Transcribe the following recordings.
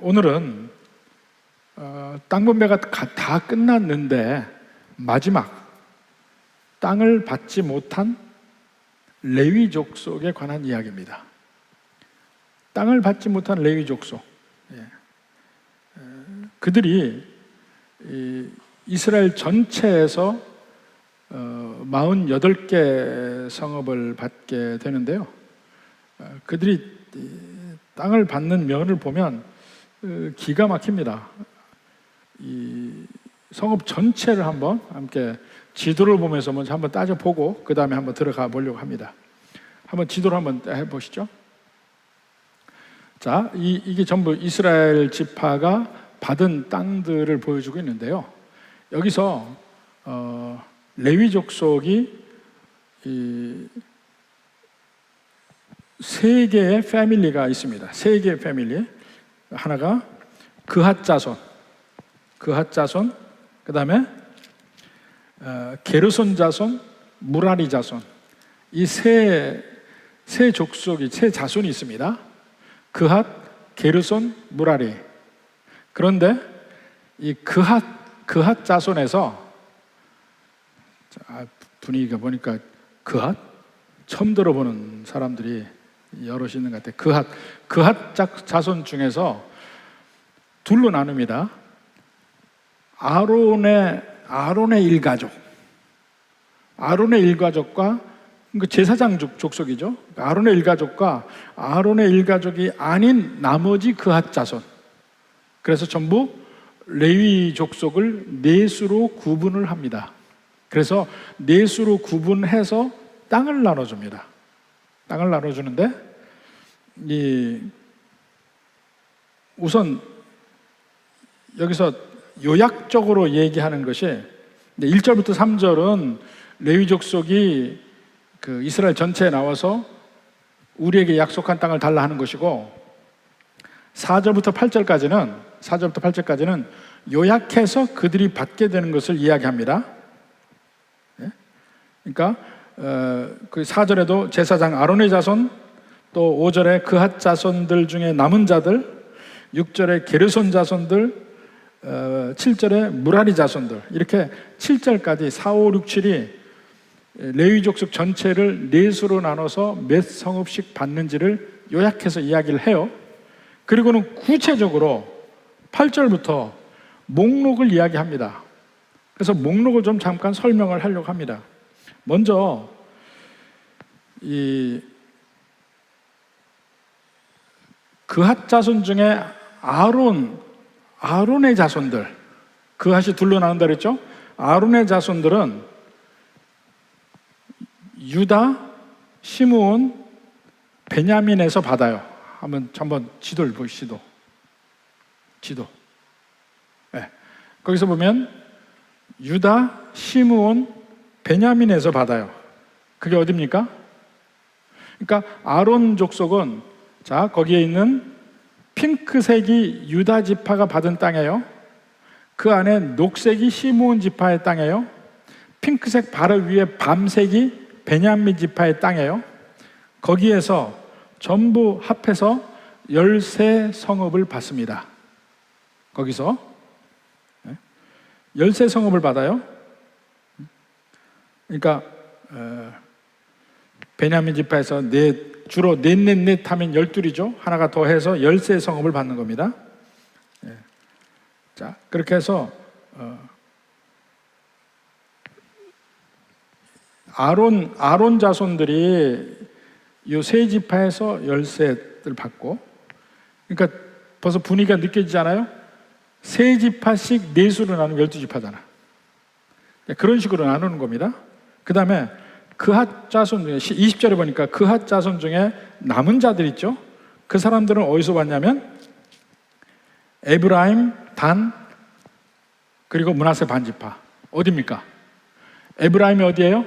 오늘은 땅 분배가 다 끝났는데 마지막 땅을 받지 못한 레위 족속에 관한 이야기입니다. 땅을 받지 못한 레위 족속, 그들이 이스라엘 전체에서 48개 성읍을 받게 되는데요. 그들이 땅을 받는 면을 보면 기가 막힙니다. 이 성읍 전체를 한번 함께 지도를 보면서 먼저 한번 따져보고 그 다음에 한번 들어가 보려고 합니다. 한번 지도를 한번 해보시죠. 자, 이게 전부 이스라엘 지파가 받은 땅들을 보여주고 있는데요. 여기서 레위 족속이 세 개의 패밀리가 있습니다. 세 개의 패밀리. 하나가 그핫 자손, 그 다음에 게르손 자손, 무라리 자손. 이 세 족속이, 세 자손이 있습니다. 그핫, 게르손, 무라리. 그런데 이 그핫 자손에서, 분위기가 보니까 그핫? 처음 들어보는 사람들이 여럿이 있는 것 같아요. 그핫 자손 중에서 둘로 나눕니다. 아론의 일가족과 제사장 족속이죠. 아론의 일가족과 아론의 일가족이 아닌 나머지 그핫 자손. 그래서 전부 레위 족속을 넷수로 구분을 합니다. 그래서 넷수로 구분해서 땅을 나눠줍니다. 땅을 나눠주는데 우선 여기서 요약적으로 얘기하는 것이 1절부터 3절은 레위 족속이 그 이스라엘 전체에 나와서 우리에게 약속한 땅을 달라 하는 것이고 4절부터 8절까지는 요약해서 그들이 받게 되는 것을 이야기합니다. 그러니까 그 4절에도 제사장 아론의 자손, 또 5절에 그핫 자손들 중에 남은 자들, 6절에 게르손 자손들, 7절에 무라리 자손들, 이렇게 7절까지 4, 5, 6, 7이 레위 족속 전체를 넷으로 나눠서 몇 성읍씩 받는지를 요약해서 이야기를 해요. 그리고는 구체적으로 8절부터 목록을 이야기합니다. 그래서 목록을 좀 잠깐 설명을 하려고 합니다. 먼저 이 그핫 자손 중에 아론의 자손들, 그핫이 둘로 나눈다 그랬죠? 아론의 자손들은 유다, 시므온, 베냐민에서 받아요. 한번 지도를 보시죠. 지도. 네. 거기서 보면 유다, 시므온, 베냐민에서 받아요. 그게 어디입니까? 그러니까 아론 족속은, 자, 거기에 있는 핑크색이 유다 지파가 받은 땅이에요. 그 안에 녹색이 시므온 지파의 땅이에요. 핑크색 바로 위에 밤색이 베냐민 지파의 땅이에요. 거기에서 전부 합해서 13성읍을 받습니다. 거기서 13성읍을 받아요. 그러니까 베냐민 지파에서 주로 넷 하면 12이죠. 하나가 더해서 13성읍을 받는 겁니다. 자, 그렇게 해서 아론 자손들이 이 세 지파에서 13을 받고, 그러니까 벌써 분위기가 느껴지잖아요. 세 지파씩 넷으로 나누면 12지파잖아. 그런 식으로 나누는 겁니다. 그 다음에 그핫 자손 중에 20절에 보니까 그핫 자손 중에 남은 자들 있죠. 그 사람들은 어디서 왔냐면 에브라임, 단, 그리고 므낫세 반지파. 어디입니까? 에브라임이 어디예요?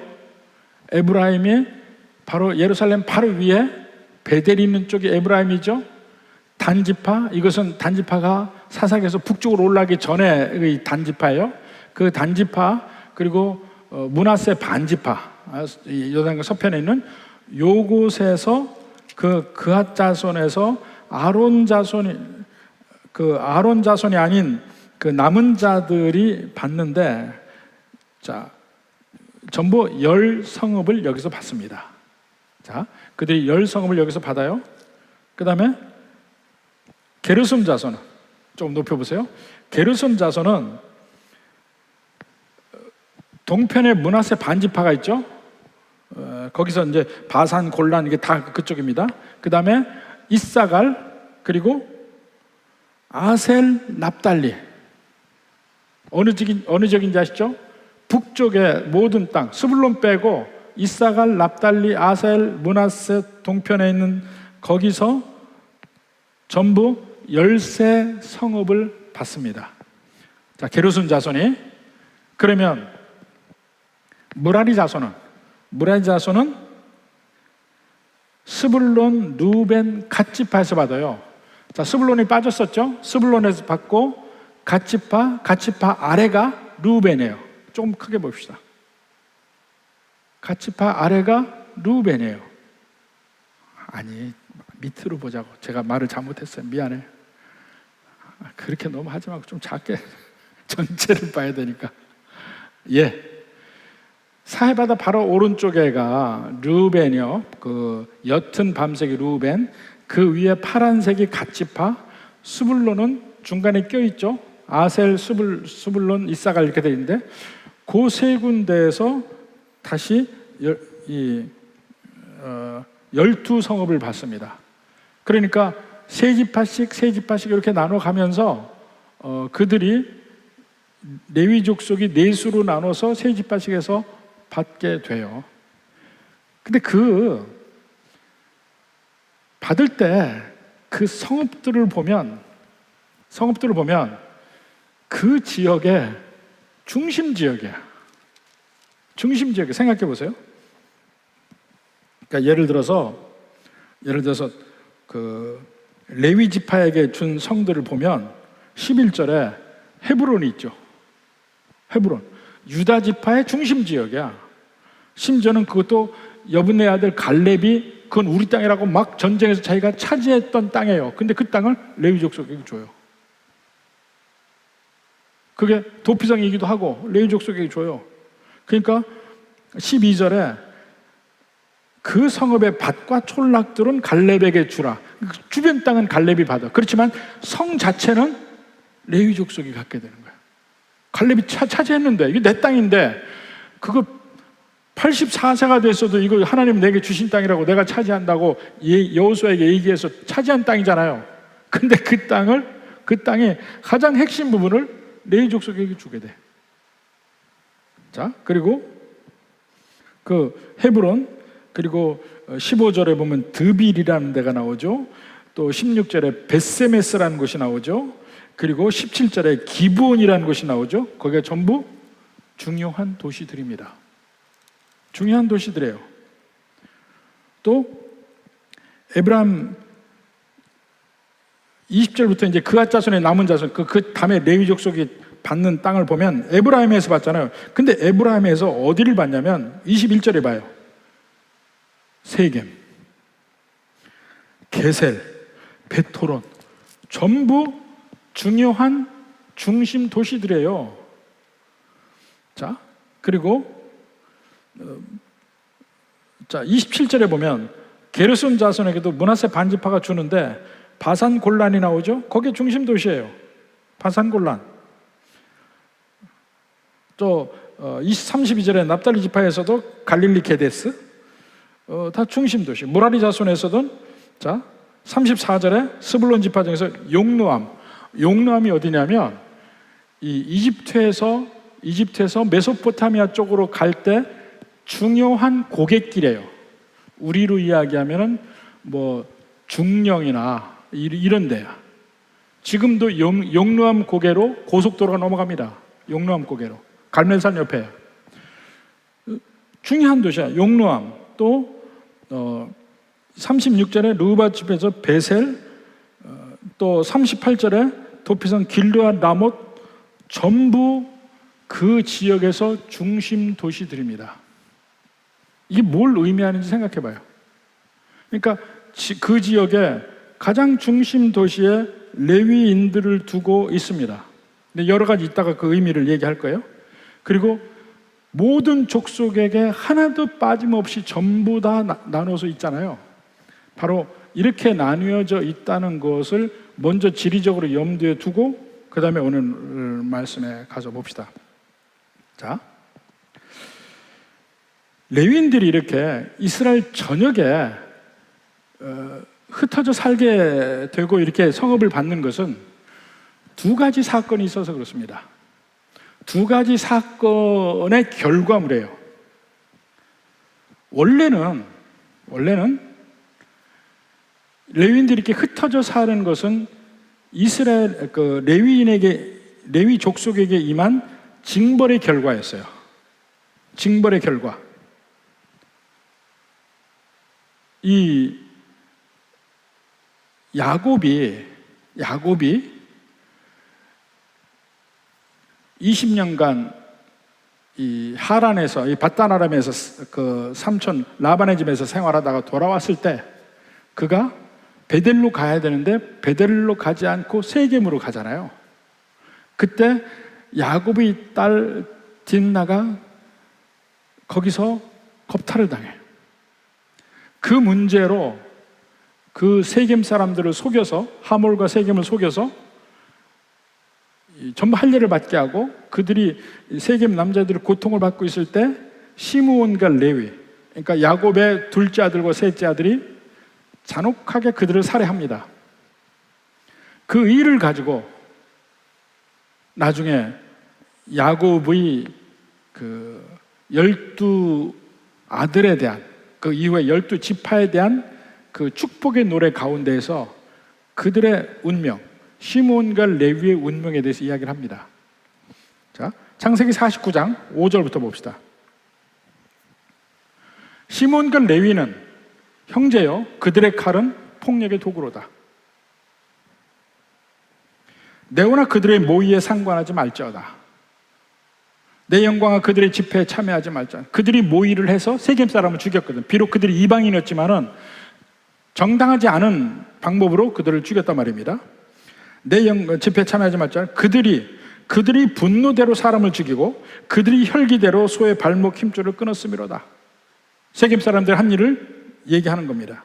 에브라임이 바로 예루살렘 바로 위에 베델이 있는 쪽이 에브라임이죠. 단지파, 이것은 단지파가 사사기에서 북쪽으로 올라가기 전의 단지파예요. 그 단지파, 그리고 므낫세 반지파, 요단강 서편에 있는 요곳에서 그핫 자손에서 아론 자손이 그 아론 자손이 아닌 그 남은 자들이 받는데, 자, 전부 10성읍을 여기서 받습니다. 자, 그들이 10성읍을 여기서 받아요. 그 다음에 게르솜 자손은, 좀 높여보세요. 게르솜 자손은 동편에 므낫세 반지파가 있죠. 거기서 이제 바산, 골란, 이게 다 그쪽입니다. 그 다음에 이사갈, 그리고 아셀, 납달리. 어느 지역인지 아시죠? 북쪽의 모든 땅, 스불론 빼고 이사갈, 납달리, 아셀, 므낫세 동편에 있는 거기서 전부 13성읍을 받습니다. 자, 게르솜 자손이. 그러면 무라리 자손은 스불론, 루벤, 갓지파에서 받아요. 자, 스불론이 빠졌었죠? 스불론에서 받고 갓지파 아래가 루벤이에요. 조금 크게 봅시다. 갓지파 아래가 루벤이에요. 아니, 밑으로 보자고. 제가 말을 잘못했어요. 미안해. 그렇게 너무 하지 말고 좀 작게 전체를 봐야 되니까. 예. 사해바다 바로 오른쪽에가 루벤이요. 그 옅은 밤색이 루벤, 그 위에 파란색이 갓지파, 스불론은 중간에 껴있죠. 아셀, 스불론, 이사갈 이렇게 되어 있는데 그 세 군데에서 다시 12성읍을 받습니다. 그러니까 세 지파씩 이렇게 나눠가면서 그들이 레위 족속이 넷수로 나눠서 세 지파씩에서 받게 돼요. 근데 그 받을 때 그 성읍들을 보면 그 지역의 중심 지역이야. 생각해 보세요. 그러니까 예를 들어서 그 레위 지파에게 준 성들을 보면 11절에 헤브론이 있죠. 헤브론. 유다 지파의 중심 지역이야. 심지어는 그것도 여분네 아들 갈렙이 그건 우리 땅이라고 막 전쟁에서 자기가 차지했던 땅이에요. 근데 그 땅을 레위 족속에게 줘요. 그게 도피성이기도 하고 레위 족속에게 줘요. 그러니까 12절에 그 성읍의 밭과 촌락들은 갈렙에게 주라. 주변 땅은 갈렙이 받아. 그렇지만 성 자체는 레위 족속이 갖게 되는 거야. 갈렙이 차지했는데 이게 내 땅인데 그거 84세가 됐어도 이거 하나님 내게 주신 땅이라고 내가 차지한다고 여호수아에게 얘기해서 차지한 땅이잖아요. 근데 그 땅의 가장 핵심 부분을 레위 족속에게 주게 돼. 자, 그리고 그 헤브론, 그리고 15절에 보면 드빌이라는 데가 나오죠. 또 16절에 벳세메스라는 곳이 나오죠. 그리고 17절에 기브온이라는 곳이 나오죠. 거기가 전부 중요한 도시들입니다. 중요한 도시들이에요. 또 에브라임 20절부터 이제 그앗 자손의 남은 자손, 그 다음에 레위 족속이 받는 땅을 보면 에브라임에서 받잖아요. 근데 에브라임에서 어디를 받냐면 21절에 봐요. 세겜, 게셀, 베토론, 전부 중요한 중심 도시들이에요. 자, 그리고 27절에 보면 게르솜 자손에게도 므낫세 반지파가 주는데 바산 골란이 나오죠. 거기 중심 도시예요. 바산 골란. 또 32절에 납달리 지파에서도 갈릴리 게데스, 다 중심 도시. 무라리 자손에서도 자 34절에 스불론 지파 중에서 용르암이 어디냐면 이 이집트에서 메소포타미아 쪽으로 갈 때 중요한 고갯길이에요. 우리로 이야기하면은 뭐 중령이나 이런 데야. 지금도 용르암 고개로 고속도로가 넘어갑니다. 용르암 고개로. 갈멜산 옆에. 중요한 도시야. 용르암. 또 36절에 르우바 집에서 베셀, 또 38절에 도피성 길르앗 라못, 전부 그 지역에서 중심 도시들입니다. 이게 뭘 의미하는지 생각해 봐요. 그러니까 그 지역의 가장 중심 도시에 레위인들을 두고 있습니다. 근데 여러 가지 이따가 그 의미를 얘기할 거예요. 그리고 모든 족속에게 하나도 빠짐없이 전부 다 나눠서 있잖아요. 바로 이렇게 나뉘어져 있다는 것을 먼저 지리적으로 염두에 두고 그 다음에 오늘 말씀에 가서 봅시다. 자, 레위인들이 이렇게 이스라엘 전역에 흩어져 살게 되고 이렇게 성읍을 받는 것은 두 가지 사건이 있어서 그렇습니다. 두 가지 사건의 결과물이에요. 원래는 레위인들이 이렇게 흩어져 사는 것은 이스라엘 레위 족속에게 임한 징벌의 결과였어요. 징벌의 결과. 이 야곱이 20년간 이 하란에서, 이 밧단 아람에서 그 삼촌 라반의 집에서 생활하다가 돌아왔을 때 그가 베델로 가야 되는데 베델로 가지 않고 세겜으로 가잖아요. 그때 야곱의 딸 딘나가 거기서 겁탈을 당해. 그 문제로 그 세겜 사람들을 속여서, 하몰과 세겜을 속여서 전부 할례를 받게 하고 그들이 세겜 남자들의 고통을 받고 있을 때 시므온과 레위, 그러니까 야곱의 둘째 아들과 셋째 아들이 잔혹하게 그들을 살해합니다. 그 일을 가지고 나중에 야곱의 그 12아들에 대한, 그 이후에 12지파에 대한 그 축복의 노래 가운데에서 그들의 운명, 시므온과 레위의 운명에 대해서 이야기를 합니다. 자, 창세기 49장 5절부터 봅시다. 시므온과 레위는 형제요, 그들의 칼은 폭력의 도구로다. 내오나 그들의 모의에 상관하지 말지어다. 내 영광과 그들의 집회에 참여하지 말자. 그들이 모의를 해서 세겜 사람을 죽였거든. 비록 그들이 이방인이었지만은 정당하지 않은 방법으로 그들을 죽였단 말입니다. 내 집회에 참여하지 말자. 그들이 분노대로 사람을 죽이고 그들이 혈기대로 소의 발목 힘줄을 끊었음이로다. 세겜 사람들 한 일을 얘기하는 겁니다.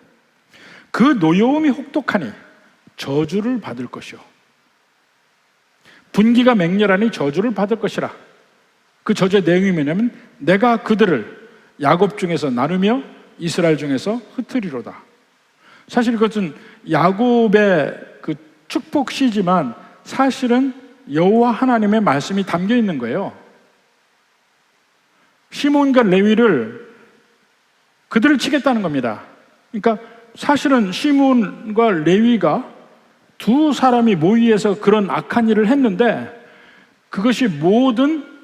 그 노여움이 혹독하니 저주를 받을 것이요, 분기가 맹렬하니 저주를 받을 것이라. 그 저주의 내용이 뭐냐면 내가 그들을 야곱 중에서 나누며 이스라엘 중에서 흩으리로다. 사실 그것은 야곱의 그 축복시지만 사실은 여호와 하나님의 말씀이 담겨 있는 거예요. 시몬과 레위를 그들을 치겠다는 겁니다. 그러니까 사실은 시몬과 레위가 두 사람이 모의해서 그런 악한 일을 했는데 그것이 모든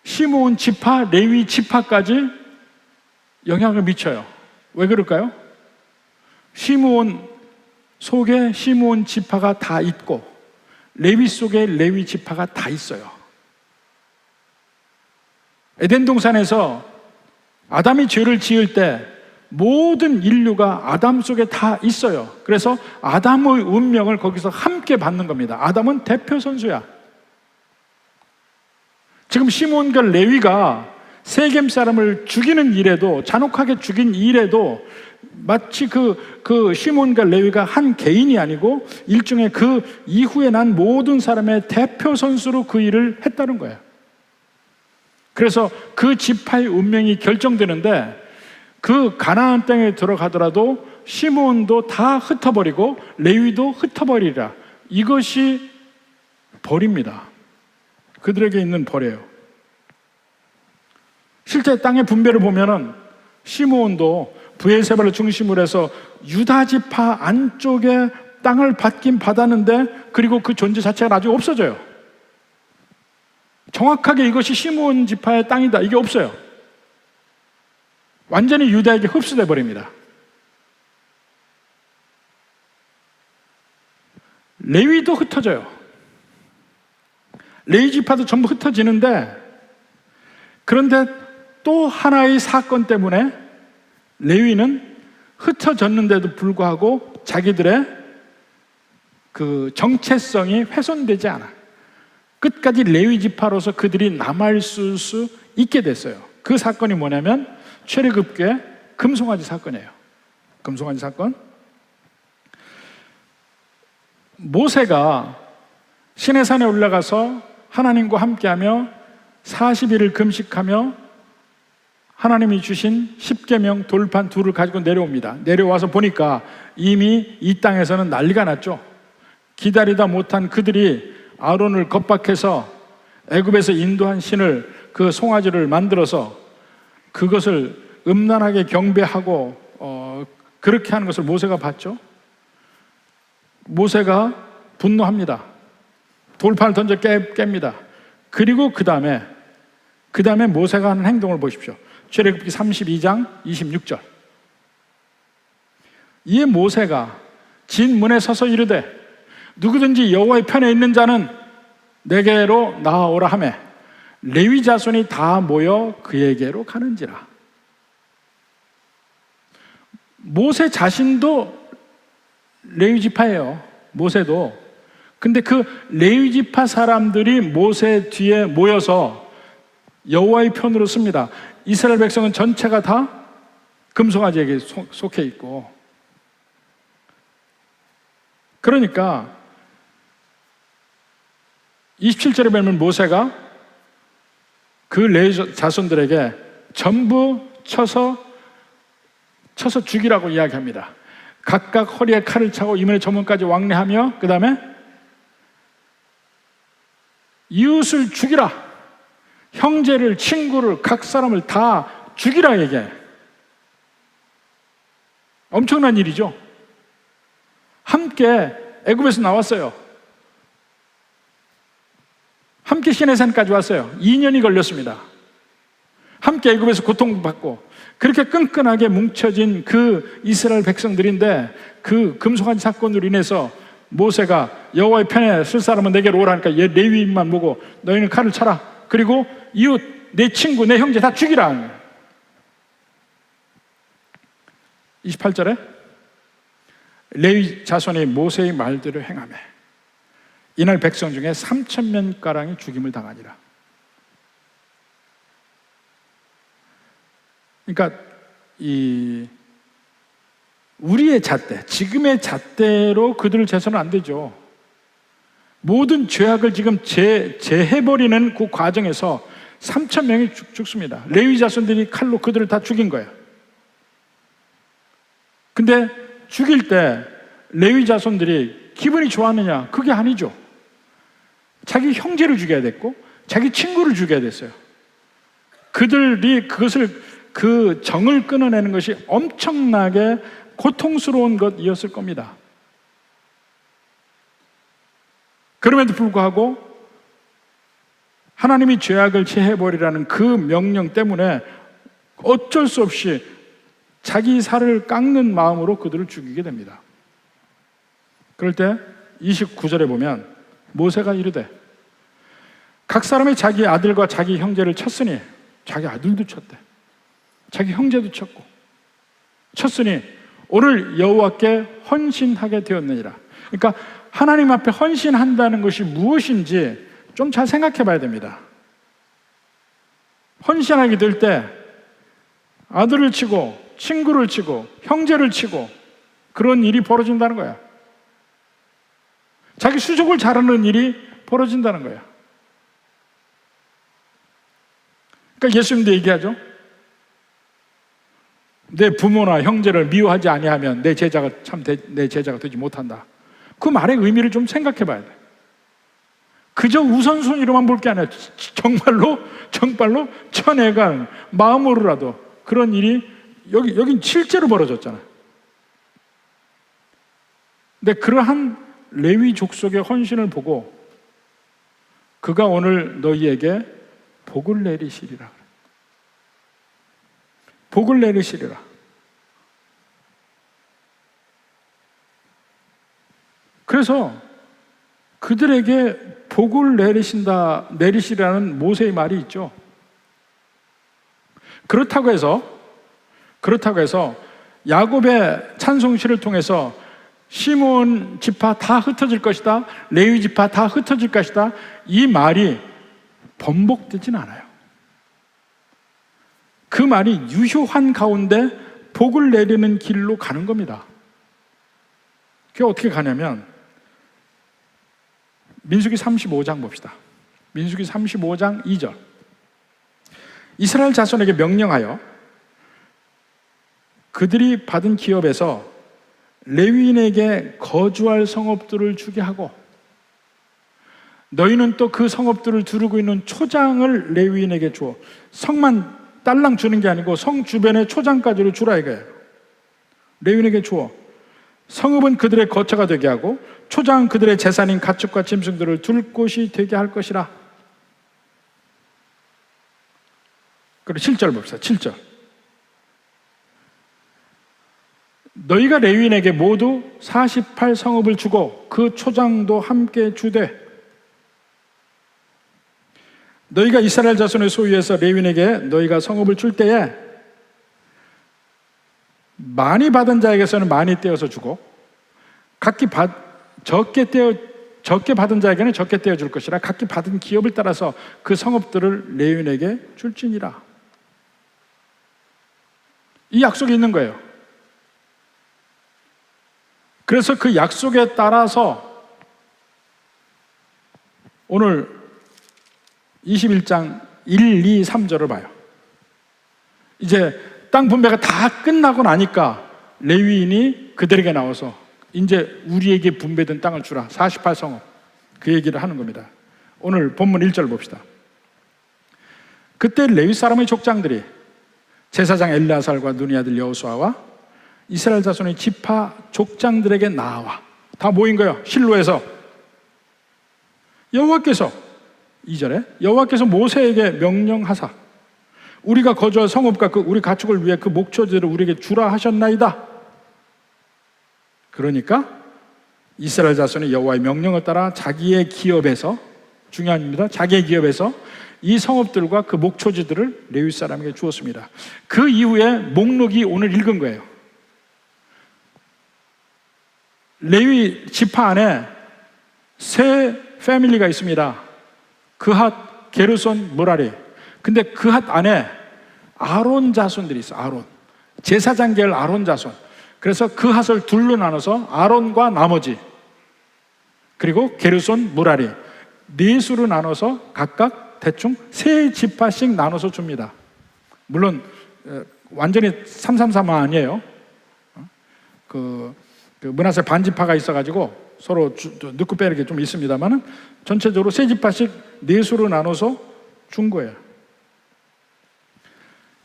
시몬 지파, 레위 지파까지 영향을 미쳐요. 왜 그럴까요? 시므온 속에 시므온 지파가 다 있고 레위 속에 레위 지파가 다 있어요. 에덴 동산에서 아담이 죄를 지을 때 모든 인류가 아담 속에 다 있어요. 그래서 아담의 운명을 거기서 함께 받는 겁니다. 아담은 대표 선수야. 지금 시몬과 레위가 세겜 사람을 죽이는 일에도, 잔혹하게 죽인 일에도 마치 그 시몬과 레위가 한 개인이 아니고 일종의 그 이후에 난 모든 사람의 대표 선수로 그 일을 했다는 거예요. 그래서 그 지파의 운명이 결정되는데 그 가나안 땅에 들어가더라도 시몬도 다 흩어버리고 레위도 흩어버리라. 이것이 벌입니다. 그들에게 있는 벌이에요. 실제 땅의 분배를 보면은 시므온도 브엘세바를 중심으로 해서 유다 지파 안쪽에 땅을 받긴 받았는데 그리고 그 존재 자체가 나중에 없어져요. 정확하게 이것이 시므온 지파의 땅이다, 이게 없어요. 완전히 유다에게 흡수돼 버립니다. 레위도 흩어져요. 레위 지파도 전부 흩어지는데, 그런데 또 하나의 사건 때문에 레위는 흩어졌는데도 불구하고 자기들의 그 정체성이 훼손되지 않아. 끝까지 레위 지파로서 그들이 남아있을 수 있게 됐어요. 그 사건이 뭐냐면 출애굽기의 금송아지 사건이에요. 금송아지 사건. 모세가 시내산에 올라가서 하나님과 함께하며 40일을 금식하며 하나님이 주신 십계명 돌판 둘을 가지고 내려옵니다. 내려와서 보니까 이미 이 땅에서는 난리가 났죠. 기다리다 못한 그들이 아론을 겁박해서 애굽에서 인도한 신을, 그 송아지를 만들어서 그것을 음란하게 경배하고 그렇게 하는 것을 모세가 봤죠. 모세가 분노합니다. 돌판을 던져 깹니다. 그리고 그 다음에 모세가 하는 행동을 보십시오. 출애굽기 32장 26절. 이에 모세가 진문에 서서 이르되 누구든지 여호와의 편에 있는 자는 내게로 나아오라 하매 레위 자손이 다 모여 그에게로 가는지라. 모세 자신도 레위 지파예요. 모세도. 근데 그 레위 지파 사람들이 모세 뒤에 모여서 여호와의 편으로 씁니다. 이스라엘 백성은 전체가 다 금송아지에게 속해 있고, 그러니까 27절에 보면 모세가 그 레위 자손들에게 전부 쳐서 죽이라고 이야기합니다. 각각 허리에 칼을 차고 이면에 저문까지 왕래하며 그 다음에 이웃을 죽이라, 형제를, 친구를, 각 사람을 다 죽이라 얘기해. 엄청난 일이죠. 함께 애굽에서 나왔어요. 함께 시내산까지 왔어요. 2년이 걸렸습니다. 함께 애굽에서 고통받고 그렇게 끈끈하게 뭉쳐진 그 이스라엘 백성들인데, 그 금송아지 사건으로 인해서 모세가 여호와의 편에 쓸 사람은 내게로 오라니까 얘 레위인만 보고 너희는 칼을 차라, 그리고 이웃, 내 친구, 내 형제 다 죽이라. 28절에 레위 자손이 모세의 말대로 행하매 이날 백성 중에 3,000명가량이 죽임을 당하니라. 그러니까 우리의 잣대, 지금의 잣대로 그들을 재서는 안 되죠. 모든 죄악을 지금 재해버리는 그 과정에서 3,000명이 죽습니다. 레위 자손들이 칼로 그들을 다 죽인 거예요. 근데 죽일 때 레위 자손들이 기분이 좋았느냐? 그게 아니죠. 자기 형제를 죽여야 됐고 자기 친구를 죽여야 됐어요. 그들이 그 정을 끊어내는 것이 엄청나게 고통스러운 것이었을 겁니다. 그럼에도 불구하고 하나님이 죄악을 제해버리라는 그 명령 때문에 어쩔 수 없이 자기 살을 깎는 마음으로 그들을 죽이게 됩니다. 그럴 때 29절에 보면 모세가 이르되 각 사람이 자기 아들과 자기 형제를 쳤으니, 자기 아들도 쳤대, 자기 형제도 쳤으니 오늘 여호와께 헌신하게 되었느니라. 그러니까 하나님 앞에 헌신한다는 것이 무엇인지 좀 잘 생각해 봐야 됩니다. 헌신하게 될 때 아들을 치고 친구를 치고 형제를 치고 그런 일이 벌어진다는 거야. 자기 수족을 자르는 일이 벌어진다는 거야. 그러니까 예수님도 얘기하죠. 내 부모나 형제를 미워하지 아니하면 내 제자가 되지 못한다. 그 말의 의미를 좀 생각해 봐야 돼. 그저 우선순위로만 볼 게 아니라 정말로 쳐내간 마음으로라도 그런 일이 여긴 실제로 벌어졌잖아. 근데 그러한 레위 족속의 헌신을 보고 그가 오늘 너희에게 복을 내리시리라. 복을 내리시리라. 그래서 그들에게 복을 내리시라는 모세의 말이 있죠. 그렇다고 해서 야곱의 찬송시를 통해서 시므온 지파 다 흩어질 것이다, 레위 지파 다 흩어질 것이다, 이 말이 번복되진 않아요. 그 말이 유효한 가운데 복을 내리는 길로 가는 겁니다. 그게 어떻게 가냐면 민수기 35장 봅시다. 민수기 35장 2절. 이스라엘 자손에게 명령하여 그들이 받은 기업에서 레위인에게 거주할 성읍들을 주게 하고, 너희는 또 그 성읍들을 두르고 있는 초장을 레위인에게 주어. 성만 딸랑 주는 게 아니고 성 주변의 초장까지를 주라 이거예요. 레위인에게 주어. 성읍은 그들의 거처가 되게 하고 초장은 그들의 재산인 가축과 짐승들을 둘 곳이 되게 할 것이라. 그리고 7절 봅시다. 7절. 너희가 레위인에게 모두 48성읍을 주고 그 초장도 함께 주되, 너희가 이스라엘 자손의 소유에서 레위인에게 너희가 성읍을 줄 때에 많이 받은 자에게서는 많이 떼어서 주고, 각기 적게 받은 자에게는 적게 떼어 줄 것이라. 각기 받은 기업을 따라서 그 성읍들을 레위인에게 줄지니라. 이 약속이 있는 거예요. 그래서 그 약속에 따라서 오늘 21장 1, 2, 3절을 봐요. 이제 땅 분배가 다 끝나고 나니까 레위인이 그들에게 나와서 이제 우리에게 분배된 땅을 주라. 48성읍. 그 얘기를 하는 겁니다. 오늘 본문 1절 봅시다. 그때 레위 사람의 족장들이 제사장 엘르아살과 눈의 아들 여호수아와 이스라엘 자손의 지파 족장들에게 나와 다 모인 거예요. 실로에서. 여호와께서 2절에 여호와께서 모세에게 명령하사 우리가 거주할 성읍과 우리 가축을 위해 그 목초지를 우리에게 주라 하셨나이다. 그러니까 이스라엘 자손이 여호와의 명령을 따라 자기의 기업에서, 중요합니다, 자기의 기업에서 이 성읍들과 그 목초지들을 레위 사람에게 주었습니다. 그 이후에 목록이 오늘 읽은 거예요. 레위 지파 안에 세 패밀리가 있습니다. 그핫, 게르손, 므라리. 근데 그핫 안에 아론 자손들이 있어. 아론, 제사장 계열 아론 자손. 그래서 그핫을 둘로 나눠서 아론과 나머지, 그리고 게르손, 므라리 네 수로 나눠서 각각 대충 세 지파씩 나눠서 줍니다. 물론 완전히 333은 아니에요. 그 므낫세 반지파가 있어가지고 서로 넣고 빼는 게 좀 있습니다만은 전체적으로 세 지파씩 네 수로 나눠서 준 거예요.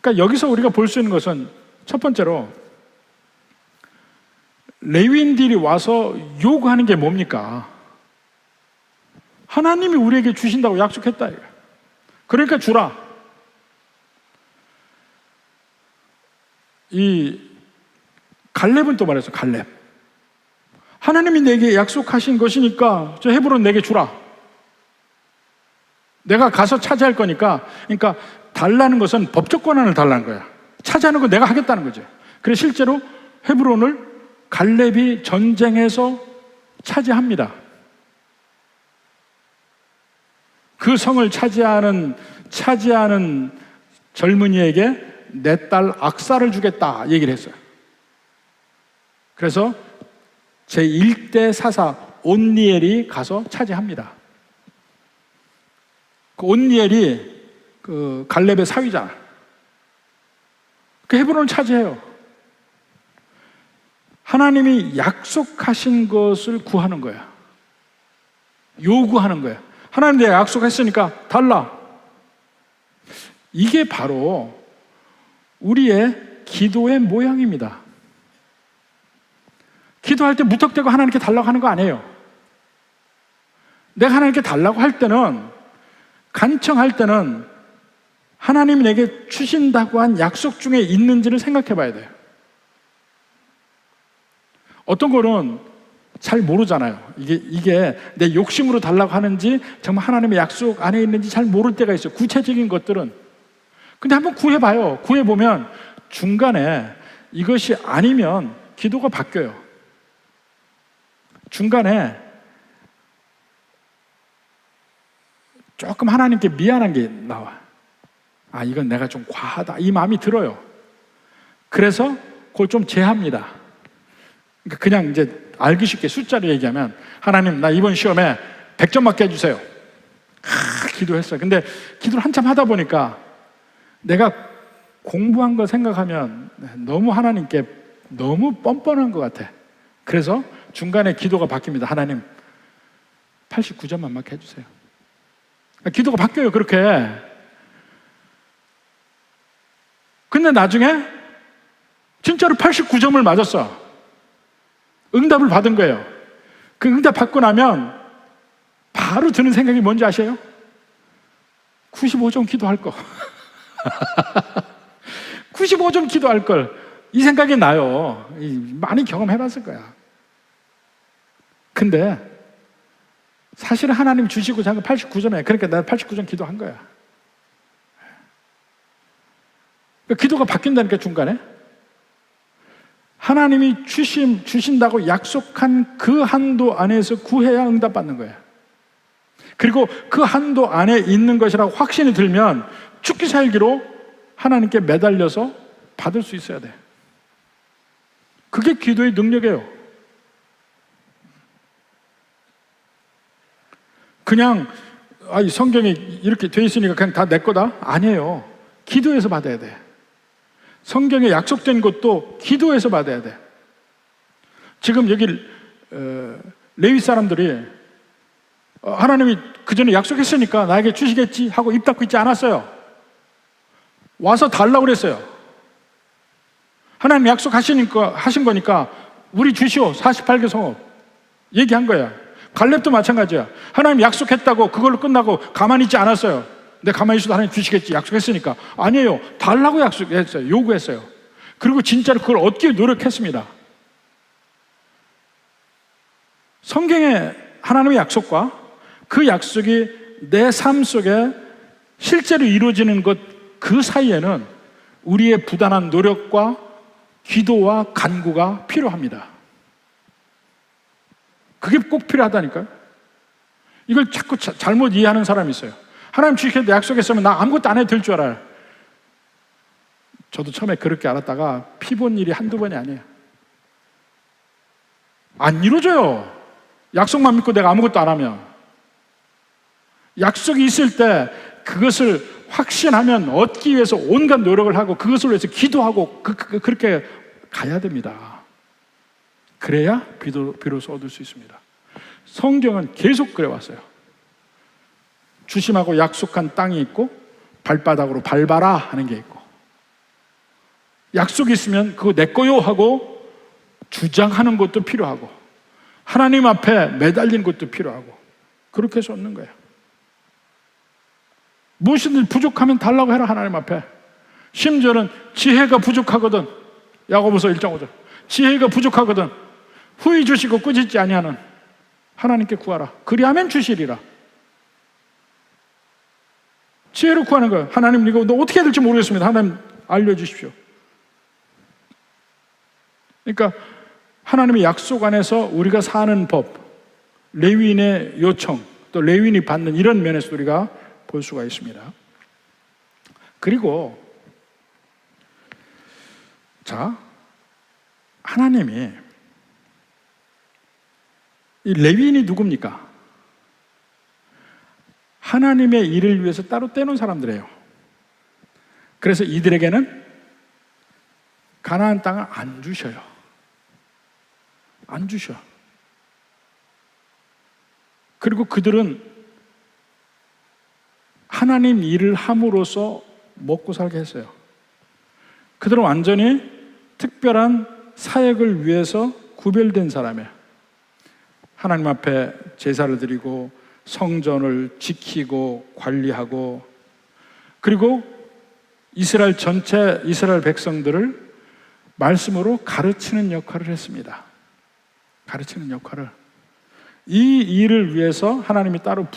그러니까 여기서 우리가 볼 수 있는 것은 첫 번째로 레위인들이 와서 요구하는 게 뭡니까? 하나님이 우리에게 주신다고 약속했다. 그러니까 주라. 이 갈렙은 또 말했어. 갈렙. 하나님이 내게 약속하신 것이니까 저 헤브론 내게 주라. 내가 가서 차지할 거니까. 그러니까 달라는 것은 법적 권한을 달라는 거야. 차지하는 건 내가 하겠다는 거죠. 그래서 실제로 헤브론을 갈렙이 전쟁에서 차지합니다. 그 성을 차지하는 젊은이에게 내 딸 악사를 주겠다 얘기를 했어요. 그래서 제1대 사사 온니엘이 가서 차지합니다. 그 온니엘이 그 갈렙의 사위잖아. 그 헤브론을 차지해요. 하나님이 약속하신 것을 구하는 거야. 요구하는 거야. 하나님 내가 약속했으니까 달라. 이게 바로 우리의 기도의 모양입니다. 기도할 때 무턱대고 하나님께 달라고 하는 거 아니에요. 내가 하나님께 달라고 할 때는, 간청할 때는 하나님이 내게 주신다고 한 약속 중에 있는지를 생각해 봐야 돼요. 어떤 거는 잘 모르잖아요. 이게 내 욕심으로 달라고 하는지 정말 하나님의 약속 안에 있는지 잘 모를 때가 있어요. 구체적인 것들은. 근데 한번 구해봐요. 구해보면 중간에 이것이 아니면 기도가 바뀌어요. 중간에 조금 하나님께 미안한 게 나와. 아, 이건 내가 좀 과하다, 이 마음이 들어요. 그래서 그걸 좀 제합니다. 그러니까 그냥 이제 알기 쉽게 숫자로 얘기하면, 하나님, 나 이번 시험에 100점 맞게 해주세요. 기도했어요. 근데 기도를 한참 하다 보니까 내가 공부한 거 생각하면 너무 하나님께 너무 뻔뻔한 것 같아. 그래서 중간에 기도가 바뀝니다. 하나님, 89점만 맞게 해주세요. 기도가 바뀌어요, 그렇게. 근데 나중에 진짜로 89점을 맞았어. 응답을 받은 거예요. 그 응답 받고 나면 바로 드는 생각이 뭔지 아세요? 95점 기도할 거. 95점 기도할 걸. 이 생각이 나요. 많이 경험해봤을 거야. 근데 사실은 하나님 주시고 자꾸 89점에, 그러니까 내가 89점 기도한 거야. 기도가 바뀐다니까, 중간에. 하나님이 주신다고 약속한 그 한도 안에서 구해야 응답받는 거야. 그리고 그 한도 안에 있는 것이라고 확신이 들면 죽기 살기로 하나님께 매달려서 받을 수 있어야 돼. 그게 기도의 능력이에요. 그냥 성경에 이렇게 돼 있으니까 그냥 다 내 거다? 아니에요. 기도해서 받아야 돼. 성경에 약속된 것도 기도해서 받아야 돼. 지금 여기 레위 사람들이 하나님이 그 전에 약속했으니까 나에게 주시겠지 하고 입 닫고 있지 않았어요. 와서 달라고 그랬어요. 하나님 하신 거니까 우리 주시오, 48개 성읍 얘기한 거야. 갈렙도 마찬가지야. 하나님 약속했다고 그걸로 끝나고 가만히 있지 않았어요. 근데 가만히 있어도 하나님 주시겠지 약속했으니까. 아니에요. 달라고 약속했어요. 요구했어요. 그리고 진짜로 그걸 얻기 노력했습니다. 성경의 하나님의 약속과 그 약속이 내 삶 속에 실제로 이루어지는 것, 그 사이에는 우리의 부단한 노력과 기도와 간구가 필요합니다. 그게 꼭 필요하다니까요. 이걸 자꾸 잘못 이해하는 사람이 있어요. 하나님 주시겠다 약속했으면 나 아무것도 안 해도 될 줄 알아요. 저도 처음에 그렇게 알았다가 피 본 일이 한두 번이 아니에요. 안 이루어져요. 약속만 믿고 내가 아무것도 안 하면. 약속이 있을 때 그것을 확신하면 얻기 위해서 온갖 노력을 하고 그것을 위해서 기도하고 그렇게 가야 됩니다. 그래야 비로소 얻을 수 있습니다. 성경은 계속 그래왔어요. 주심하고 약속한 땅이 있고 발바닥으로 밟아라 하는 게 있고, 약속이 있으면 그거 내 거요 하고 주장하는 것도 필요하고, 하나님 앞에 매달리는 것도 필요하고, 그렇게 해서 얻는 거예요. 무엇이든 부족하면 달라고 해라, 하나님 앞에. 심지어는 지혜가 부족하거든, 야고보서 1장 5절, 지혜가 부족하거든 후히 주시고 꾸짖지 아니하는 하나님께 구하라. 그리하면 주시리라. 지혜로 구하는 거예요. 하나님, 이거 너 어떻게 해야 될지 모르겠습니다. 하나님 알려주십시오. 그러니까 하나님의 약속 안에서 우리가 사는 법, 레위인의 요청, 또 레위인이 받는 이런 면에서 우리가 볼 수가 있습니다. 그리고 하나님이, 이 레위인이 누굽니까? 하나님의 일을 위해서 따로 떼놓은 사람들이에요. 그래서 이들에게는 가나안 땅을 안 주셔요. 안 주셔. 그리고 그들은 하나님 일을 함으로써 먹고 살게 했어요. 그들은 완전히 특별한 사역을 위해서 구별된 사람이에요. 하나님 앞에 제사를 드리고 성전을 지키고 관리하고, 그리고 이스라엘 전체 이스라엘 백성들을 말씀으로 가르치는 역할을 했습니다. 가르치는 역할을. 이 일을 위해서 하나님이 따로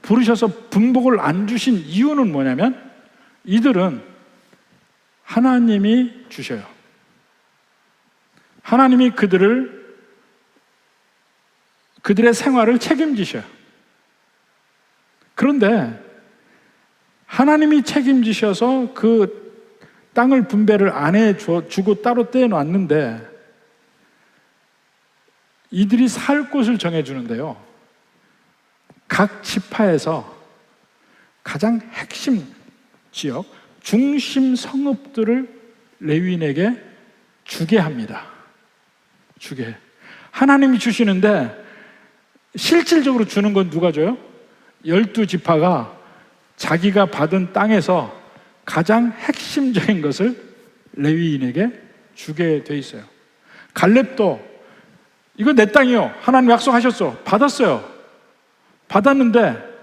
부르셔서 분복을 안 주신 이유는 뭐냐면, 이들은 하나님이 주셔요. 하나님이 그들을 그들의 생활을 책임지셔요. 그런데 하나님이 책임지셔서 그 땅을 분배를 안 해주고 따로 떼어놨는데 이들이 살 곳을 정해주는데요. 각 지파에서 가장 핵심 지역, 중심 성읍들을 레위인에게 주게 합니다. 주게. 하나님이 주시는데 실질적으로 주는 건 누가 줘요? 12지파가 자기가 받은 땅에서 가장 핵심적인 것을 레위인에게 주게 돼 있어요. 갈렙도 이거 내 땅이요. 하나님 약속하셨어. 받았어요. 받았는데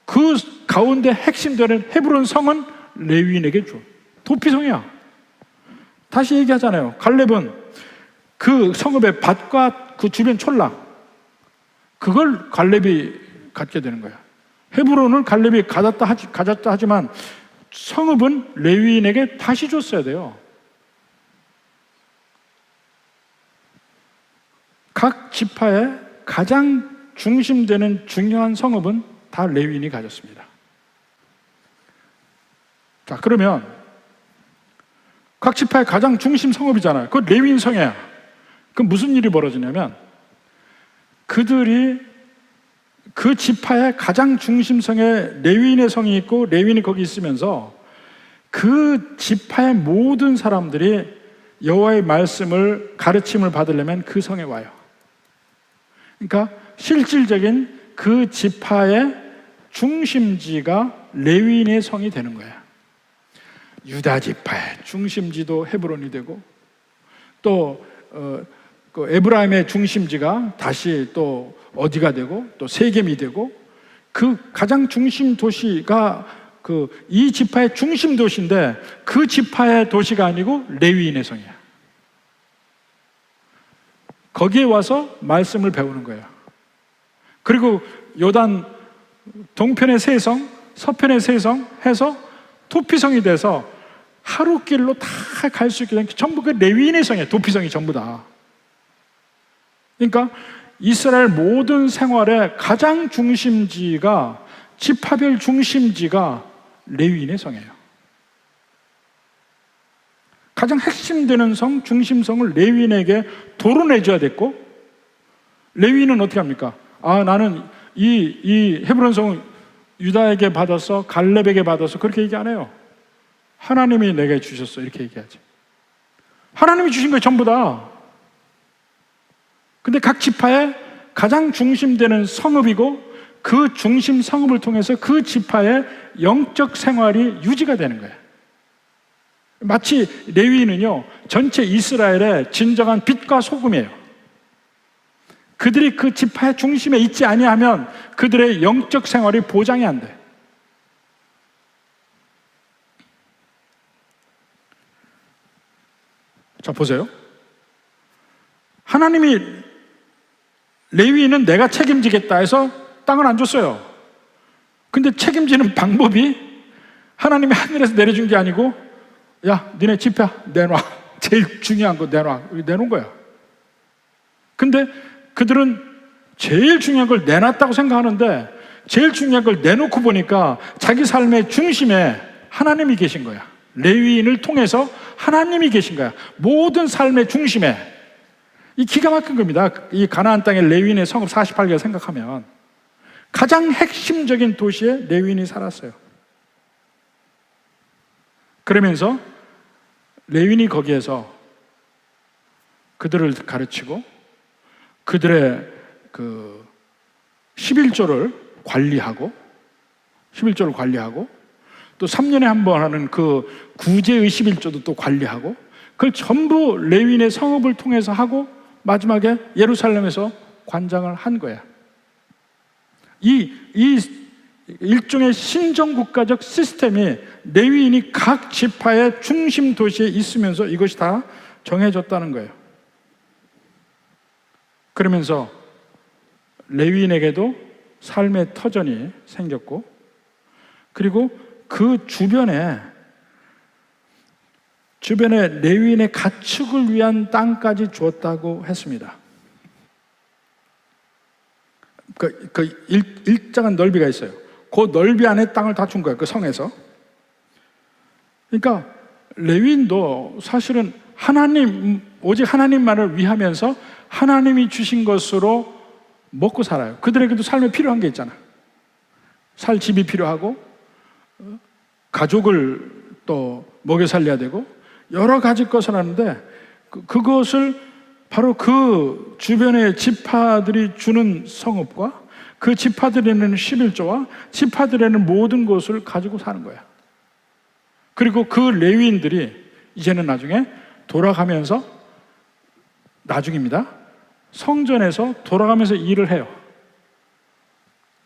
그 가운데 핵심되는 헤브론 성은 레위인에게 줘. 도피성이야. 다시 얘기하잖아요. 갈렙은 그 성읍의 밭과 그 주변 촌락, 그걸 갈렙이 갖게 되는 거야. 헤브론을 갈렙이 가졌다 하지만 성읍은 레위인에게 다시 줬어야 돼요. 각 지파의 가장 중심되는 중요한 성읍은 다 레위인이 가졌습니다. 자, 그러면 각 지파의 가장 중심 성읍이잖아요. 그건 레위인 성이야. 그럼 무슨 일이 벌어지냐면 그들이 그 지파의 가장 중심성에 레위인의 성이 있고 레위인이 거기 있으면서 그 지파의 모든 사람들이 여호와의 말씀을 가르침을 받으려면 그 성에 와요. 그러니까 실질적인 그 지파의 중심지가 레위인의 성이 되는 거야. 유다 지파의 중심지도 헤브론이 되고 또 그 에브라임의 중심지가 다시 또 어디가 되고 또 세겜이 되고 그 가장 중심 도시가 그 이 지파의 중심 도시인데 그 지파의 도시가 아니고 레위인의 성이야. 거기에 와서 말씀을 배우는 거예요. 그리고 요단 동편의 세 성, 서편의 세 성 해서 도피성이 돼서 하루길로 다 갈 수 있게 된 전부 그 레위인의 성이에요. 도피성이 전부 다. 그러니까 이스라엘 모든 생활의 가장 중심지가 지파별 중심지가 레위인의 성이에요. 가장 핵심되는 성, 중심성을 레위인에게 도려내줘야 됐고 레위인은 어떻게 합니까? 아, 나는 이 헤브론 성을 유다에게 받아서 갈렙에게 받아서 그렇게 얘기 안 해요. 하나님이 내게 주셨어 이렇게 얘기하지. 하나님이 주신 거 전부 다. 근데 각 지파의 가장 중심되는 성읍이고 그 중심 성읍을 통해서 그 지파의 영적 생활이 유지가 되는 거예요. 마치 레위인은요 전체 이스라엘의 진정한 빛과 소금이에요. 그들이 그 지파의 중심에 있지 아니하면 그들의 영적 생활이 보장이 안 돼. 자, 보세요. 하나님이 레위인은 내가 책임지겠다 해서 땅을 안 줬어요. 근데 책임지는 방법이 하나님이 하늘에서 내려준 게 아니고 야, 니네 지파 내놔. 제일 중요한 거 내놓은 거야. 근데 그들은 제일 중요한 걸 내놨다고 생각하는데 제일 중요한 걸 내놓고 보니까 자기 삶의 중심에 하나님이 계신 거야. 레위인을 통해서 하나님이 계신 거야. 모든 삶의 중심에. 이 기가 막힌 겁니다. 이 가나안 땅의 레위인의 성읍 48개를 생각하면 가장 핵심적인 도시에 레위인이 살았어요. 그러면서 레위인이 거기에서 그들을 가르치고 그들의 그 11조를 관리하고 또 3년에 한 번 하는 그 구제의 11조도 또 관리하고 그걸 전부 레위인의 성읍을 통해서 하고 마지막에 예루살렘에서 관장을 한 거야. 이 일종의 신정국가적 시스템이 레위인이 각 지파의 중심 도시에 있으면서 이것이 다 정해졌다는 거예요. 그러면서 레위인에게도 삶의 터전이 생겼고 그리고 그 주변에 레위인의 가축을 위한 땅까지 주었다고 했습니다. 일정한 넓이가 있어요. 그 넓이 안에 땅을 다 준 거예요. 그 성에서. 그러니까 레위인도 사실은 오직 하나님만을 위하면서 하나님이 주신 것으로 먹고 살아요. 그들에게도 삶에 필요한 게 있잖아. 살 집이 필요하고, 가족을 또 먹여 살려야 되고, 여러 가지 것을 하는데, 그것을 바로 그 주변의 지파들이 주는 성읍과 그 지파들에는 11조와 지파들에는 모든 것을 가지고 사는 거야. 그리고 그 레위인들이 이제는 나중에 돌아가면서, 나중입니다, 성전에서 돌아가면서 일을 해요.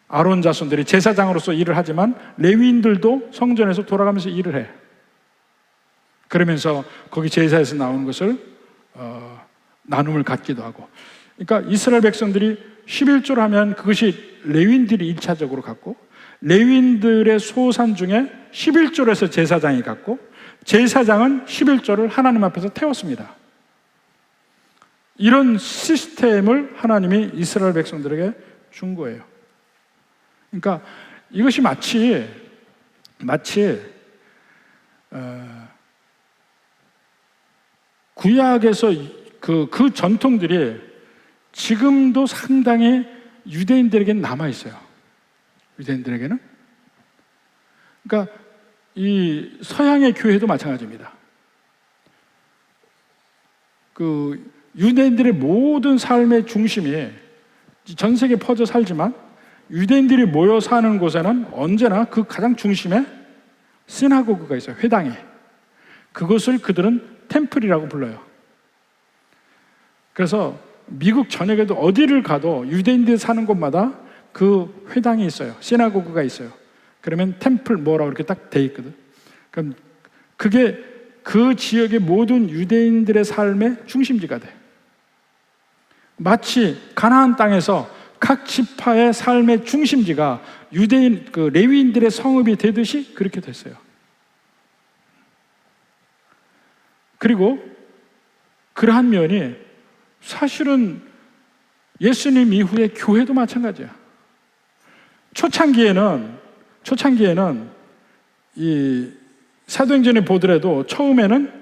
아론 자손들이 제사장으로서 일을 하지만 레위인들도 성전에서 돌아가면서 일을 해. 그러면서 거기 제사에서 나오는 것을 나눔을 갖기도 하고. 그러니까 이스라엘 백성들이 11조를 하면 그것이 레위인들이 1차적으로 갖고, 레위인들의 소산 중에 11조를 해서 제사장이 갖고, 제사장은 11조를 하나님 앞에서 태웠습니다. 이런 시스템을 하나님이 이스라엘 백성들에게 준 거예요. 그러니까 이것이 마치 구약에서 그 전통들이 지금도 상당히 유대인들에게는 남아 있어요. 유대인들에게는. 그러니까 이 서양의 교회도 마찬가지입니다. 그 유대인들의 모든 삶의 중심이 전 세계에 퍼져 살지만, 유대인들이 모여 사는 곳에는 언제나 그 가장 중심에 시나고그가 있어요. 회당이. 그것을 그들은 템플이라고 불러요. 그래서 미국 전역에도 어디를 가도 유대인들이 사는 곳마다 그 회당이 있어요. 시나고그가 있어요. 그러면 템플 뭐라고 이렇게 딱 돼 있거든. 그럼 그게 그 지역의 모든 유대인들의 삶의 중심지가 돼. 마치 가나안 땅에서 각 지파의 삶의 중심지가 유대인, 그 레위인들의 성읍이 되듯이 그렇게 됐어요. 그리고 그러한 면이 사실은 예수님 이후의 교회도 마찬가지야. 초창기에는 이 사도행전에 보더라도 처음에는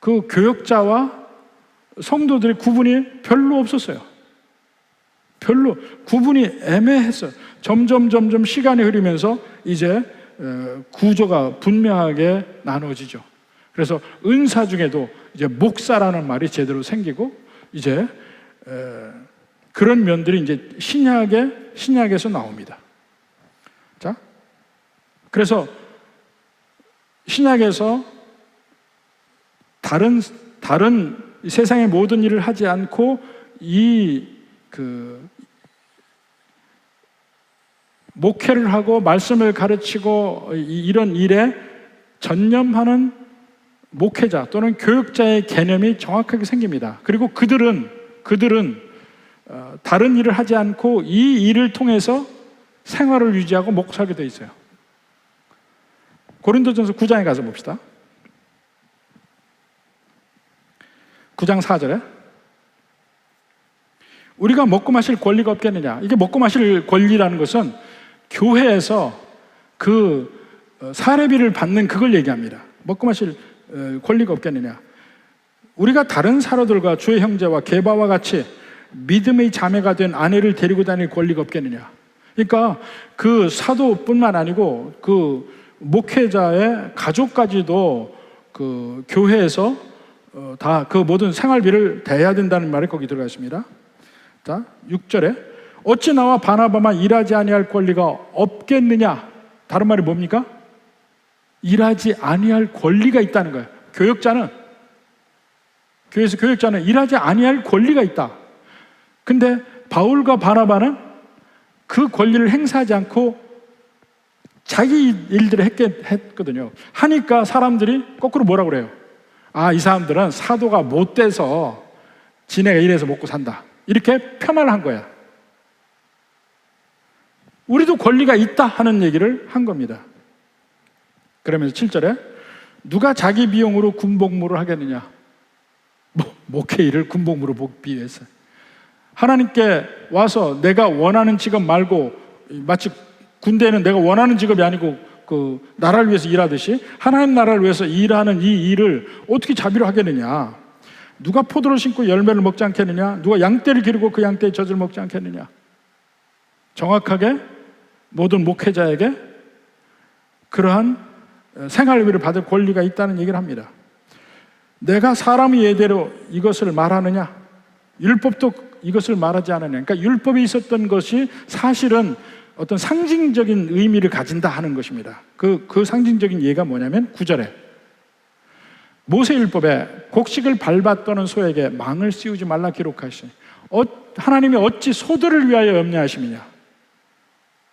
그 교역자와 성도들의 구분이 별로 없었어요. 별로 구분이 애매했어요. 점점 시간이 흐르면서 이제 구조가 분명하게 나눠지죠. 그래서 은사 중에도 이제 목사라는 말이 제대로 생기고, 이제 그런 면들이 이제 신약에서 나옵니다. 자, 그래서 신약에서 다른 세상의 모든 일을 하지 않고 목회를 하고 말씀을 가르치고 이런 일에 전념하는 목회자 또는 교육자의 개념이 정확하게 생깁니다. 그리고 그들은 다른 일을 하지 않고 이 일을 통해서 생활을 유지하고 먹고 살게 돼 있어요. 고린도전서 9장에 가서 봅시다. 9장 4절에 우리가 먹고 마실 권리가 없겠느냐. 이게 먹고 마실 권리라는 것은 교회에서 그 사례비를 받는 그걸 얘기합니다. 먹고 마실 권리가 없겠느냐. 우리가 다른 사로들과 주의 형제와 게바와 같이 믿음의 자매가 된 아내를 데리고 다닐 권리가 없겠느냐. 그러니까 그 사도뿐만 아니고 그 목회자의 가족까지도 그 교회에서 다 그 모든 생활비를 대야 된다는 말이 거기 들어가 있습니다. 자, 6절에 어찌 나와 바나바만 일하지 아니할 권리가 없겠느냐. 다른 말이 뭡니까? 일하지 아니할 권리가 있다는 거예요. 교회에서 교역자는 일하지 아니할 권리가 있다. 근데 바울과 바나바는 그 권리를 행사하지 않고 자기 일들을 했거든요. 하니까 사람들이 거꾸로 뭐라고 그래요? 아, 이 사람들은 사도가 못 돼서 지네가 이래서 먹고 산다. 이렇게 폄하를 한 거야. 우리도 권리가 있다 하는 얘기를 한 겁니다. 그러면서 7절에 누가 자기 비용으로 군복무를 하겠느냐. 목회 일을 군복무로 비유했어요. 하나님께 와서 내가 원하는 직업 말고, 마치 군대는 내가 원하는 직업이 아니고 그 나라를 위해서 일하듯이 하나님 나라를 위해서 일하는 이 일을 어떻게 자비로 하겠느냐? 누가 포도를 심고 열매를 먹지 않겠느냐? 누가 양떼를 기르고 그 양떼의 젖을 먹지 않겠느냐? 정확하게 모든 목회자에게 그러한 생활비를 받을 권리가 있다는 얘기를 합니다. 내가 사람의 예대로 이것을 말하느냐? 율법도 이것을 말하지 않느냐? 그러니까 율법에 있었던 것이 사실은 어떤 상징적인 의미를 가진다 하는 것입니다. 그 상징적인 예가 뭐냐면 9절에 모세율법에 곡식을 밟아 떠는 소에게 망을 씌우지 말라 기록하시니 하나님이 어찌 소들을 위하여 염려하심이냐?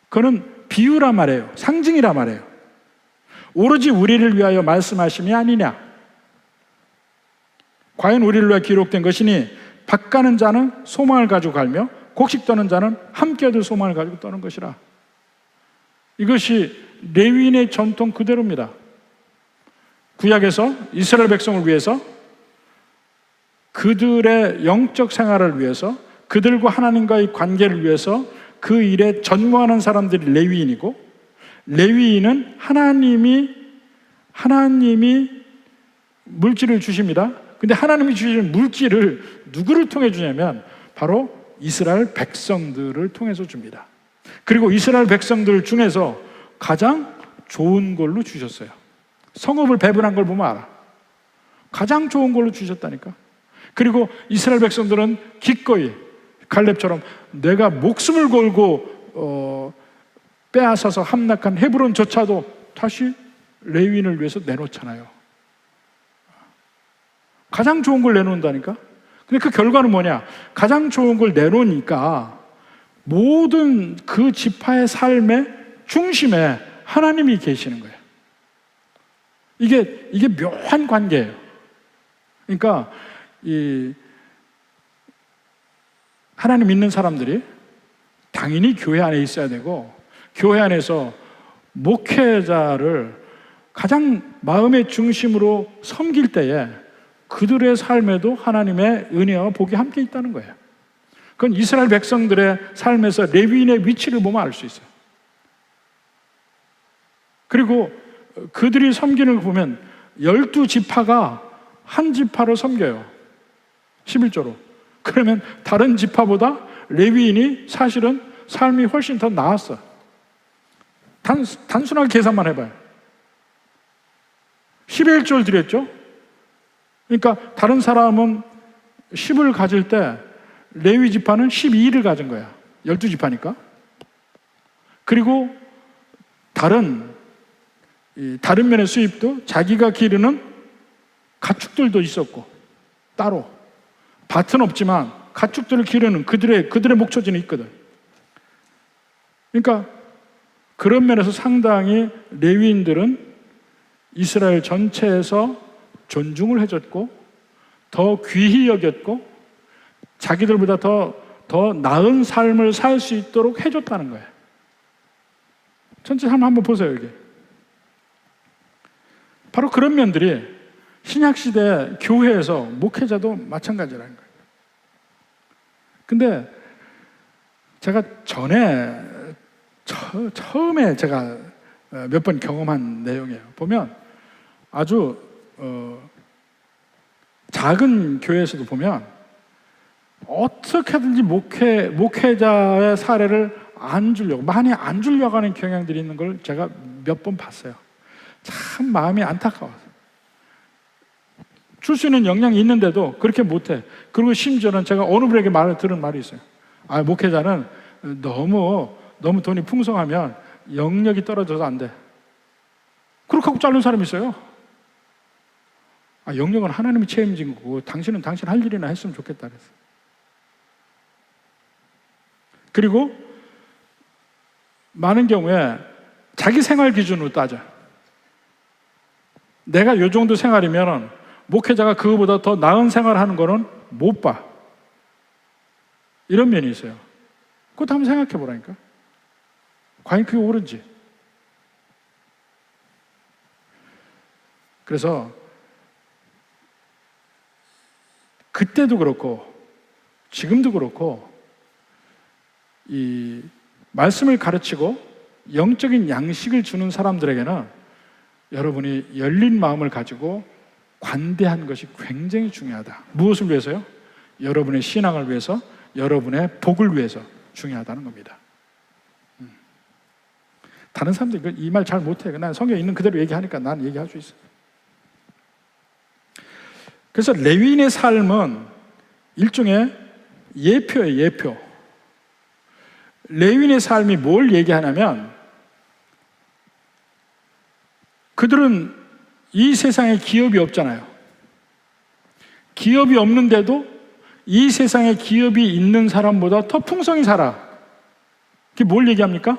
그는 비유라 말해요. 상징이라 말해요. 오로지 우리를 위하여 말씀하심이 아니냐? 과연 우리를 위하여 기록된 것이니 밭 가는 자는 소망을 가지고 갈며 곡식 떠는 자는 함께 얻을 소망을 가지고 떠는 것이라. 이것이 레위인의 전통 그대로입니다. 구약에서 이스라엘 백성을 위해서, 그들의 영적 생활을 위해서, 그들과 하나님과의 관계를 위해서 그 일에 전무하는 사람들이 레위인이고, 레위인은 하나님이 물질을 주십니다. 근데 하나님이 주시는 물질을 누구를 통해 주냐면 바로 이스라엘 백성들을 통해서 줍니다. 그리고 이스라엘 백성들 중에서 가장 좋은 걸로 주셨어요. 성읍을 배분한 걸 보면 알아. 가장 좋은 걸로 주셨다니까. 그리고 이스라엘 백성들은 기꺼이 갈렙처럼 내가 목숨을 걸고 빼앗아서 함락한 헤브론조차도 다시 레위인을 위해서 내놓잖아요. 가장 좋은 걸 내놓는다니까. 근데 그 결과는 뭐냐? 가장 좋은 걸 내놓으니까 모든 그 지파의 삶의 중심에 하나님이 계시는 거예요. 이게 묘한 관계예요. 그러니까 하나님 믿는 사람들이 당연히 교회 안에 있어야 되고, 교회 안에서 목회자를 가장 마음의 중심으로 섬길 때에 그들의 삶에도 하나님의 은혜와 복이 함께 있다는 거예요. 그건 이스라엘 백성들의 삶에서 레위인의 위치를 보면 알 수 있어요. 그리고 그들이 섬기는 걸 보면 12지파가 한 지파를 섬겨요. 11조로. 그러면 다른 지파보다 레위인이 사실은 삶이 훨씬 더 나았어. 단순하게 계산만 해봐요. 11조를 드렸죠. 그러니까 다른 사람은 10을 가질 때 레위 지파는 12를 가진 거야. 12지파니까. 그리고 다른 면의 수입도 자기가 기르는 가축들도 있었고, 따로 밭은 없지만 가축들을 기르는 그들의 목초지는 있거든. 그러니까 그런 면에서 상당히 레위인들은 이스라엘 전체에서 존중을 해줬고, 더 귀히 여겼고, 자기들보다 더 나은 삶을 살 수 있도록 해줬다는 거예요. 전체 삶 한번 보세요, 여기. 바로 그런 면들이 신약시대 교회에서 목회자도 마찬가지라는 거예요. 근데 제가 처음에 제가 몇 번 경험한 내용이에요. 보면 아주 작은 교회에서도 보면 어떻게든지 목회자의 사례를 많이 안 주려고 하는 경향들이 있는 걸 제가 몇 번 봤어요. 참 마음이 안타까워서. 줄 수 있는 역량이 있는데도 그렇게 못해. 그리고 심지어는 제가 어느 분에게 들은 말이 있어요. 목회자는 너무 돈이 풍성하면 영역이 떨어져서 안 돼. 그렇게 하고 자른 사람이 있어요. 영역은 하나님이 책임진 거고 당신은 당신 할 일이나 했으면 좋겠다 그랬어요. 그리고 많은 경우에 자기 생활 기준으로 따져. 내가 요 정도 생활이면 목회자가 그거보다 더 나은 생활을 하는 거는 못 봐. 이런 면이 있어요. 그것도 한번 생각해 보라니까. 과연 그게 옳은지. 그래서 그때도 그렇고 지금도 그렇고 이 말씀을 가르치고 영적인 양식을 주는 사람들에게는 여러분이 열린 마음을 가지고 관대한 것이 굉장히 중요하다. 무엇을 위해서요? 여러분의 신앙을 위해서, 여러분의 복을 위해서 중요하다는 겁니다. 다른 사람들이 이 말 잘 못해. 난 성경에 있는 그대로 얘기하니까 난 얘기할 수 있어. 그래서 레위인의 삶은 일종의 예표예요, 예표. 레위인의 삶이 뭘 얘기하냐면 그들은 이 세상에 기업이 없잖아요. 기업이 없는데도 이 세상에 기업이 있는 사람보다 더 풍성히 살아. 그게 뭘 얘기합니까?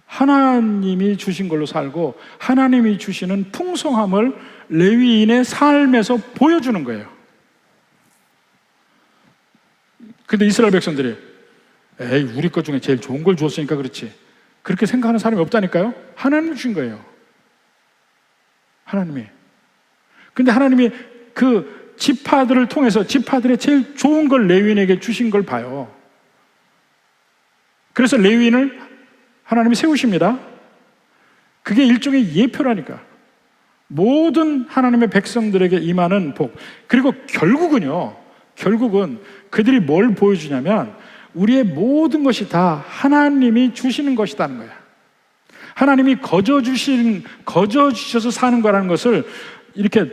하나님이 주신 걸로 살고 하나님이 주시는 풍성함을 레위인의 삶에서 보여주는 거예요. 근데 이스라엘 백성들이 에이, 우리 것 중에 제일 좋은 걸 주었으니까 그렇지, 그렇게 생각하는 사람이 없다니까요. 하나님이 주신 거예요. 하나님이. 근데 하나님이 그 지파들을 통해서 지파들의 제일 좋은 걸 레위인에게 주신 걸 봐요. 그래서 레위인을 하나님이 세우십니다. 그게 일종의 예표라니까. 모든 하나님의 백성들에게 임하는 복. 그리고 결국은 그들이 뭘 보여주냐면 우리의 모든 것이 다 하나님이 주시는 것이라는 거야. 하나님이 거저 주셔서 사는 거라는 것을 이렇게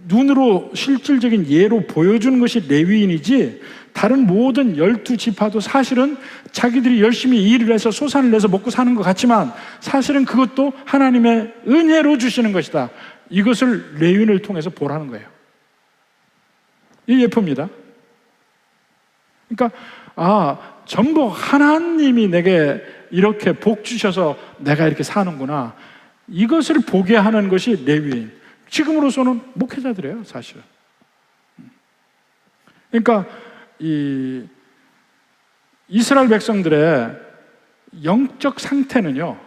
눈으로 실질적인 예로 보여주는 것이 레위인이지, 다른 모든 12지파도 사실은 자기들이 열심히 일을 해서 소산을 내서 먹고 사는 것 같지만 사실은 그것도 하나님의 은혜로 주시는 것이다. 이것을 레위인을 통해서 보라는 거예요. 이 예표입니다. 그러니까 전부 하나님이 내게 이렇게 복 주셔서 내가 이렇게 사는구나, 이것을 보게 하는 것이 레위인. 지금으로서는 목회자들이에요, 사실은. 그러니까 이 이스라엘 백성들의 영적 상태는요,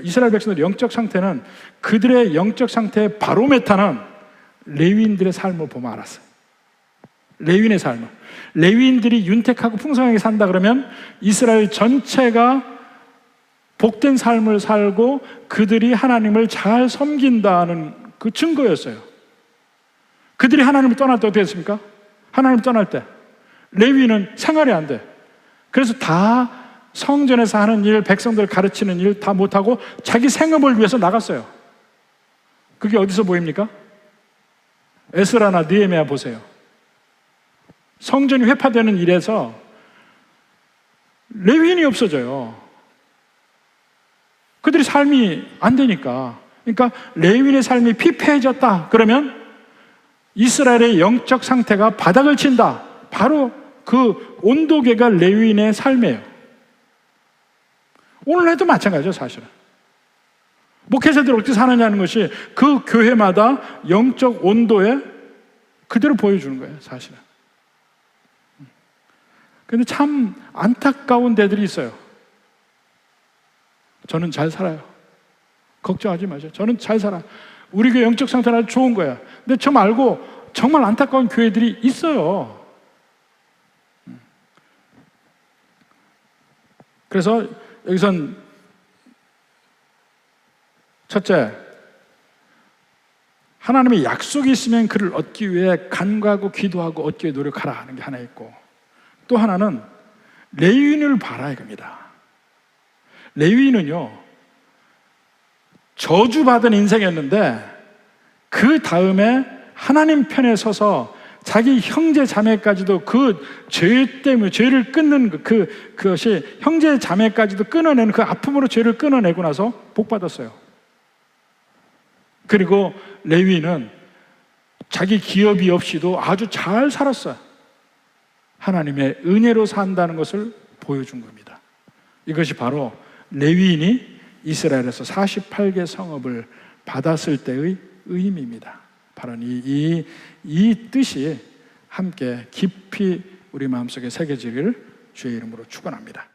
이스라엘 백성들의 영적 상태는 그들의 영적 상태의 바로메타는 레위인들의 삶을 보면 알았어요. 레위인의 삶을. 레위인들이 윤택하고 풍성하게 산다 그러면 이스라엘 전체가 복된 삶을 살고 그들이 하나님을 잘 섬긴다는 그 증거였어요. 그들이 하나님을 떠날 때 어떻게 했습니까? 하나님 떠날 때 레위인은 생활이 안 돼. 그래서 다 성전에서 하는 일, 백성들 가르치는 일 다 못하고 자기 생업을 위해서 나갔어요. 그게 어디서 보입니까? 에스라나 느헤미야 보세요. 성전이 회파되는 일에서 레위인이 없어져요. 그들이 삶이 안 되니까. 그러니까 레위인의 삶이 피폐해졌다 그러면 이스라엘의 영적 상태가 바닥을 친다. 바로 그 온도계가 레위인의 삶이에요. 오늘날도 마찬가지죠, 사실은. 목회자들이 어떻게 사느냐는 것이 그 교회마다 영적 온도에 그대로 보여주는 거예요, 사실은. 근데 참 안타까운 데들이 있어요. 저는 잘 살아요. 걱정하지 마세요. 저는 잘 살아. 우리 교회 영적 상태는 아주 좋은 거야. 근데 저 말고 정말 안타까운 교회들이 있어요. 그래서 여기선 첫째, 하나님의 약속이 있으면 그를 얻기 위해 간구하고 기도하고 얻기 위해 노력하라 하는 게 하나 있고, 또 하나는 레위인을 봐라 이겁니다. 레위인은요, 저주받은 인생이었는데 그 다음에 하나님 편에 서서 자기 형제 자매까지도 그 죄 때문에 죄를 끊는 그것이 형제 자매까지도 끊어내는 그 아픔으로 죄를 끊어내고 나서 복 받았어요. 그리고 레위인은 자기 기업이 없이도 아주 잘 살았어요. 하나님의 은혜로 산다는 것을 보여준 겁니다. 이것이 바로 레위인이 이스라엘에서 48개 성읍을 받았을 때의 의미입니다. 바로 이 뜻이 함께 깊이 우리 마음속에 새겨지기를 주의 이름으로 축원합니다.